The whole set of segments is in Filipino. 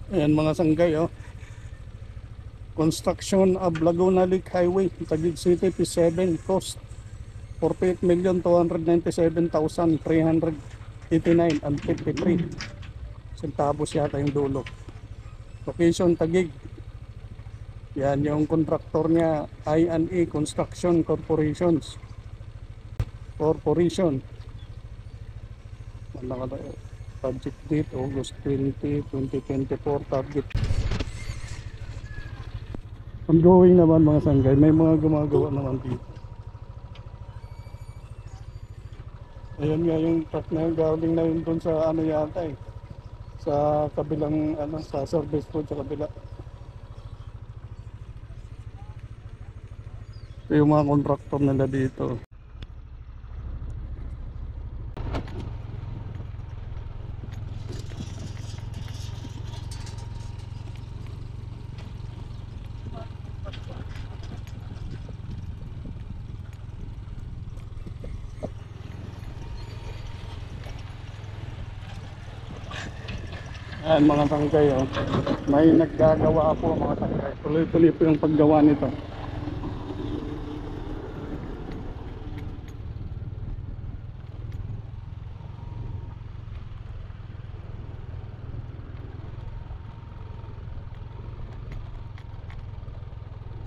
Ayan mga sanggay, oh. Construction of Laguna Lake Highway, Taguig City, P7, cost 48,297,389 and 53 centavos yata yung dulo. Location Taguig. Yan yung kontraktor niya, I&E Construction Corporation. Project date August 20, 2024. Target ongoing naman mga sanggay. May mga gumagawa naman dito. Ayan nga yung truck na yung galing na yun dun sa ano yata eh, sa kabilang ano, sa service road sa kabila. Ito yung mga contractor nila dito. Ayan mga sanggay, oh. May naggagawa po mga sanggay. Tuloy-tuloy po yung paggawa nito.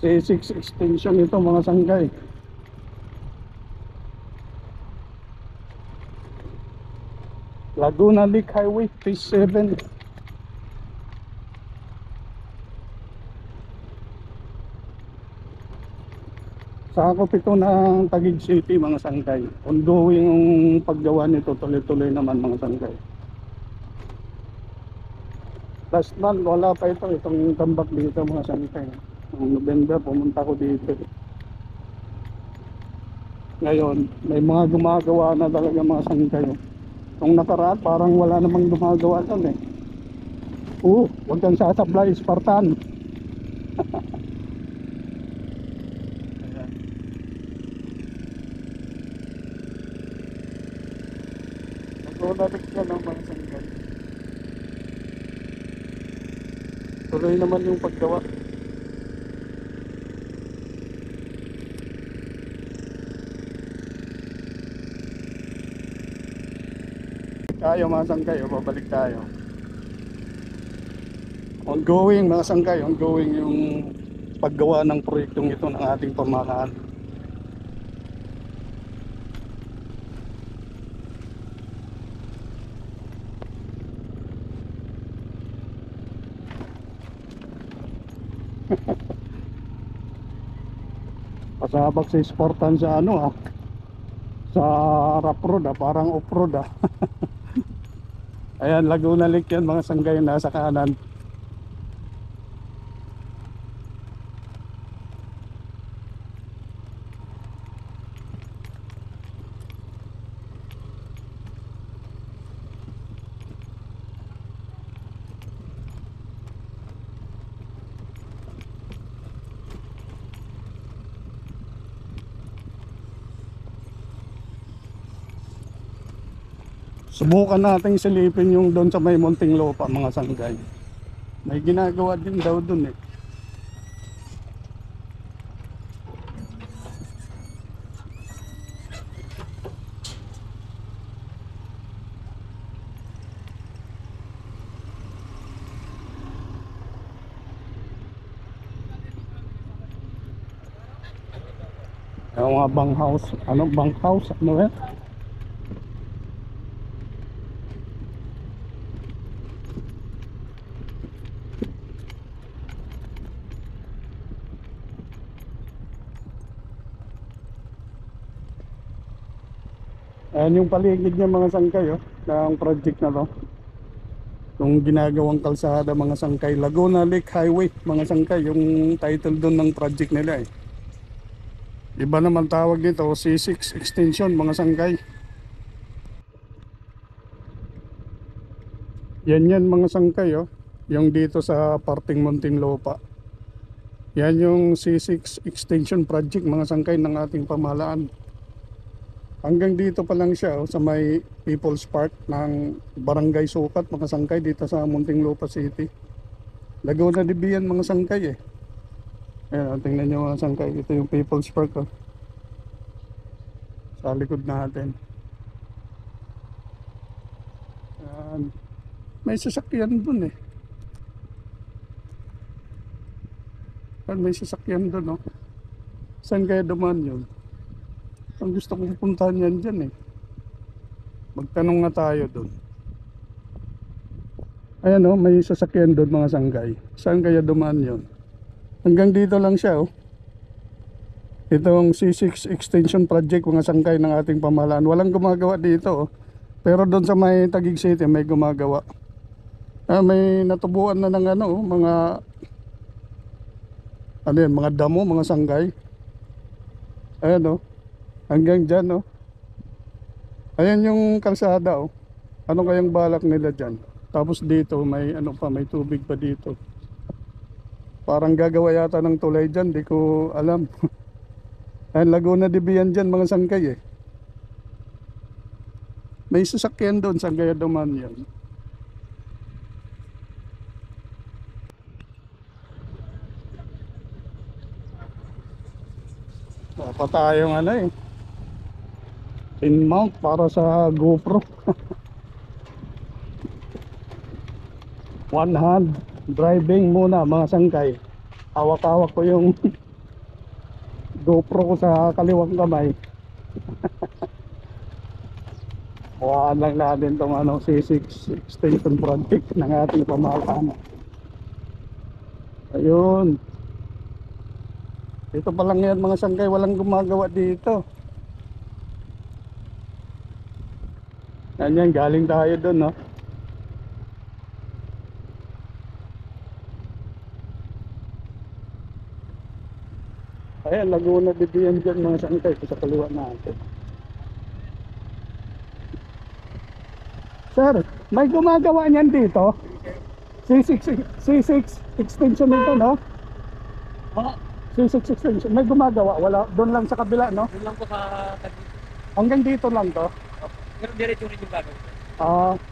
C6 extension ito mga sanggay. Laguna Lake Highway, Phase 7. Sakop ito ng Taguig City mga sanggay. Ongoing yung paggawa nito, tuloy-tuloy naman mga sanggay. Last month wala pa itong tambak dito mga sanggay. Noong November pumunta ko dito. Ngayon may mga gumagawa na talaga mga sanggay. Nung nakaraan parang wala namang gumagawa doon eh. Huwag kang sasablay, Spartan. Nag-unarik yan ang mga sanggay. Tuloy naman yung paggawa. Tayo mga sanggay, babalik tayo. Ongoing mga sanggay, ongoing yung paggawa ng proyektong ito ng ating pamahalaan. Pasabak sa Spartan sa ano sa rough road parang off road Ayan, Laguna Lake yan mga sanggay, nasa kanan. Subukan natin silipin yung doon sa may Muntinlupa mga sanggay. May ginagawa din daw doon eh. Yung mga bunk house, ano eh? Ayan yung paligid niya mga sangkay ng project na to. Yung ginagawang kalsada mga sangkay, Laguna Lake Highway mga sangkay, yung title doon ng project nila eh. Iba naman tawag nito, C6 extension mga sangkay. Yan mga sangkay yung dito sa parting Muntinlupa. Yan yung C6 extension project mga sangkay ng ating pamahalaan. Hanggang dito pa lang siya sa may People's Park ng Barangay Sukat mga sangkay dito sa Muntinlupa City. Laguna de Bian mga sangkay eh. Ayan, tingnan nyo mga sangkay. Ito yung People's Park oh. Sa likod natin. Ayan. May sasakyan dun eh. Ayan, may sasakyan dun oh. Saan kaya dumaan yun? Ang gusto kong puntahan yan dyan eh. Magtanong nga tayo dun. Ayan oh, may sasakyan dun mga sangkay. Saan kaya dumaan yun? Hanggang dito lang siya oh. Itong C6 extension project mga sangkay ng ating pamahalaan. Walang gumagawa dito oh. Pero doon sa may Taguig City may gumagawa. May natubuan na ng ano oh, mga ano yan, mga damo, mga sangkay. Ayan oh. Hanggang dyan oh. Ayan yung kalsada oh. Ano kayang balak nila dyan? Tapos dito may ano pa, may tubig pa dito. Parang gagawa yata ng tulay dyan, di ko alam. Ayan, Laguna de Bian dyan mga sangkay eh. May sasakyan doon, saan kaya dumaan yan? Dapat tayong ano eh, pin mount para sa GoPro. One hand driving muna mga sangkay. Hawak-hawak ko yung GoPro ko sa kaliwang kamay. Huwaan lang natin itong ano, C6 extension project ng ating pamahalaan. Ayun. Dito pa lang yan mga sangkay, walang gumagawa dito. Yan, galing tayo dun no. Ayan, Laguna de Bian dyan mga sangkay sa kaliwa natin. Sir, may gumagawa niyan dito? C6 extension nito no? C6 extension, may gumagawa? Wala, doon lang sa kabila no? Doon lang po sa Taguig. Hanggang dito lang to? Pero diretso rin yung gagawin.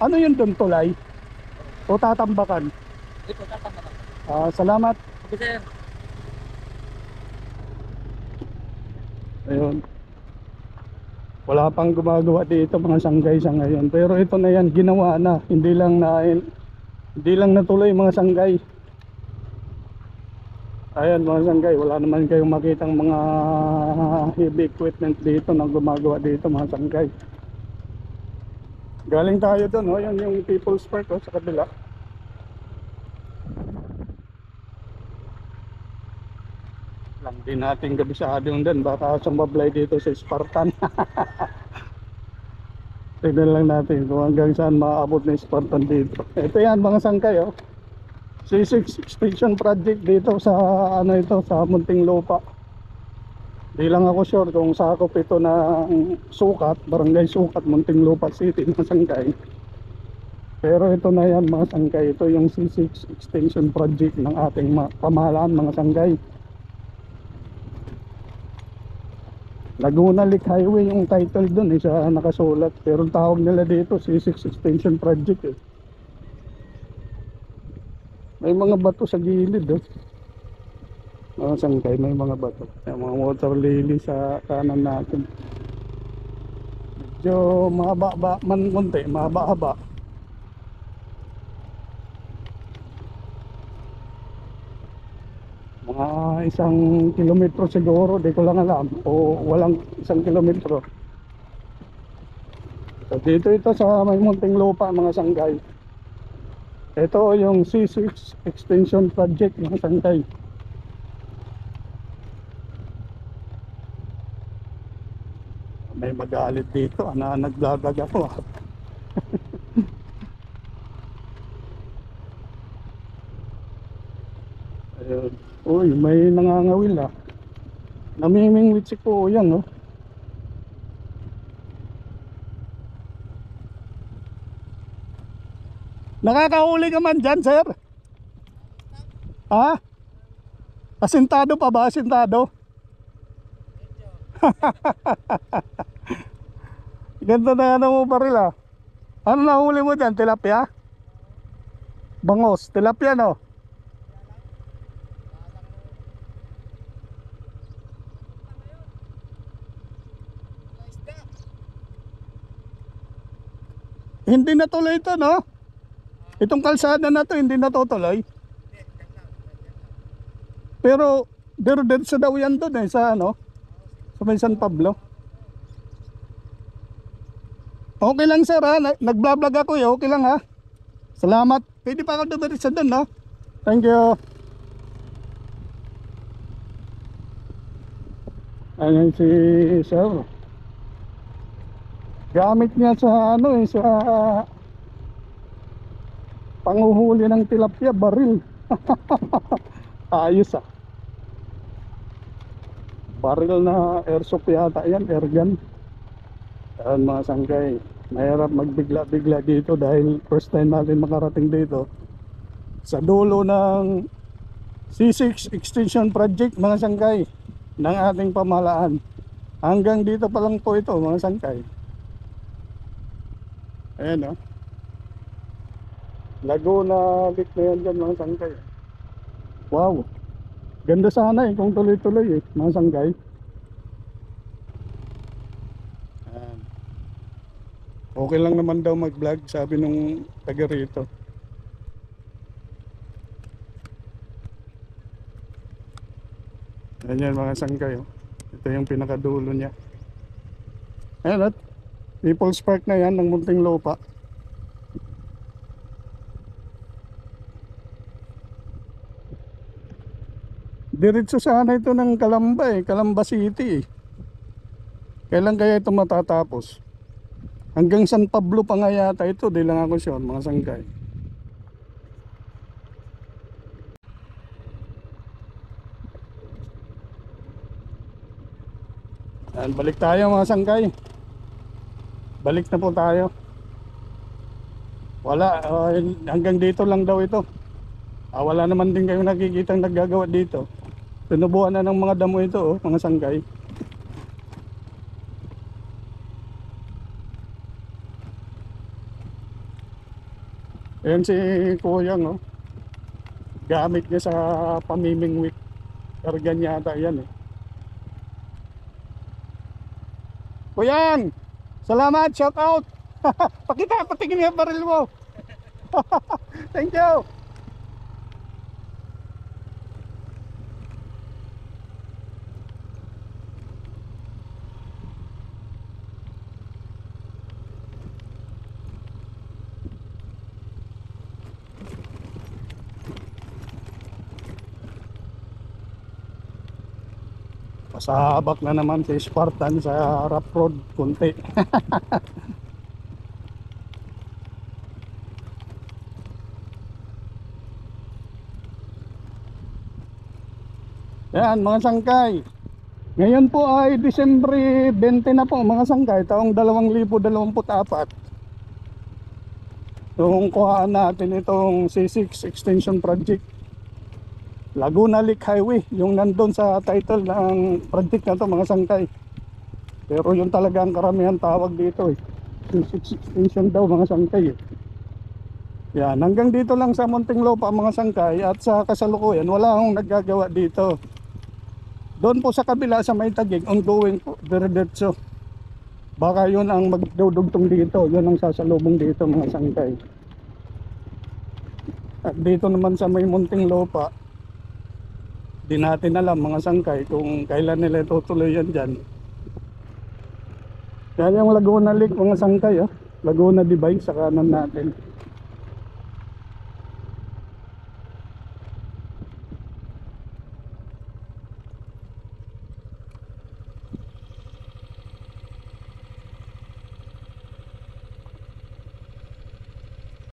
Ano yun doon, tulay? O tatambakan? Ito, tatama na. Salamat. Okay, sir. Ayun. Wala pang gumagawa dito mga sanggay sa ngayon. Pero ito na yan, ginawa na. Hindi lang natuloy mga sanggay. Ayan mga sanggay, wala naman kayong makitang mga heavy equipment dito na gumagawa dito mga sanggay. Galing tayo doon, oh. Yan yung People's Park oh, sa kabila. Lang din natin kabisado yung din, baka sumablay dito sa Spartan. Tignan lang natin kung hanggang saan maaabot na Spartan dito. Ito yan mga sangkay oh. C6 extension project dito sa ano ito, sa Muntinlupa. Di lang ako sure kung sakop ito ng Sukat, Barangay Sukat, Muntinlupa City mga sangkay. Pero ito na yan mga sangkay, ito yung C6 extension project ng ating pamahalaan mga sangkay. Laguna Lake Highway yung title dun sa nakasulat, pero tawag nila dito C6 extension project eh. May mga bato sa gilid oh. Mga sangkay, may mga bato. May mga water lily sa kanan natin. Medyo mahaba man konti, mahaba-haba. Mga 1 kilometro siguro, di ko lang alam, o walang 1 kilometro. So dito ito sa may Muntinlupa mga sanggay. Ito yung C6 extension project mga sanggay. May magalit dito, naglalag ako ah. Ayun. Uy, may nangangawil ah. Namimingwit si Kuyang oh. Nakakahuli ka man dyan, sir? Ha? Asintado pa ba? Asintado? Ganda na ano mo baril ah. Ano nahuli mo dyan? Tilapia? Bangos, tilapia no? Hindi natuloy ito, no? Itong kalsada na to, hindi natutuloy. Pero, diretso daw yan doon eh, sa ano? Sa may San Pablo. Okay lang sir ha, nag-vlog ako eh, okay lang ha. Salamat. Pwede pa ako dumiretso doon, no? Thank you. Ayan si sir. Gamit niya sa ano eh, sa panguhuli ng tilapia, baril. Ayos ah. Baril na airsoft yata yan, airgun. Ayan mga sangkay, mahirap magbigla-bigla dito dahil first time natin makarating dito sa dulo ng C6 Extension Project mga sangkay ng ating pamahalaan. Hanggang dito pa lang po ito mga sangkay. Ayan o, Laguna Lake na yan dyan mga sangkay. Wow, ganda sana eh kung tuloy-tuloy eh mga sangkay. Ayan. Okay lang naman daw mag-vlog, sabi nung taga rito. Ayan yan mga sangkay oh. Ito yung pinakadulo niya. Ayan at People's Park na yan ng Muntinlupa. Diretso sana ito ng Calamba eh, Calamba City eh. Kailan kaya ito matatapos? Hanggang San Pablo pa nga yata ito, di lang ako sure mga sangkay. Ayan, balik tayo mga sangkay. Balik na po tayo. Wala, hanggang dito lang daw ito. Wala naman din kayo nakikitang naggagawa dito. Tinubuan na ng mga damo ito oh, mga sangkay. Ayan si Kuyang oh. Gamit niya sa pamimingwit. Kargan yata yan eh. Kuyang! Salamat, shout out. Pakita, patingin yung baril mo. Thank you. Pasabak na naman si Spartan sa rough road kunti. Yan mga sangkay. Ngayon po ay Disyembre 20 na po mga sangkay, taong 2024. Yung kuhaan natin itong C6 Extension Project Laguna Lake Highway, yung nandun sa title ng project na to mga sangkay. Pero yun talaga ang karamihan tawag dito eh, C6 Extension daw mga sangkay eh. Yan, hanggang dito lang sa Muntinlupa mga sangkay. At sa kasalukuyan wala akong naggagawa dito. Doon po sa kabila sa may Taguig, ongoing po, diretso. Baka yun ang magdudugtong dito, yun ang sasalubong dito mga sangkay. At dito naman sa may Muntinlupa, di natin alam mga sangkay kung kailan nila tutuloy yan dyan. Yan yung Laguna Lake mga sangkay oh. Laguna Divide sa kanan natin.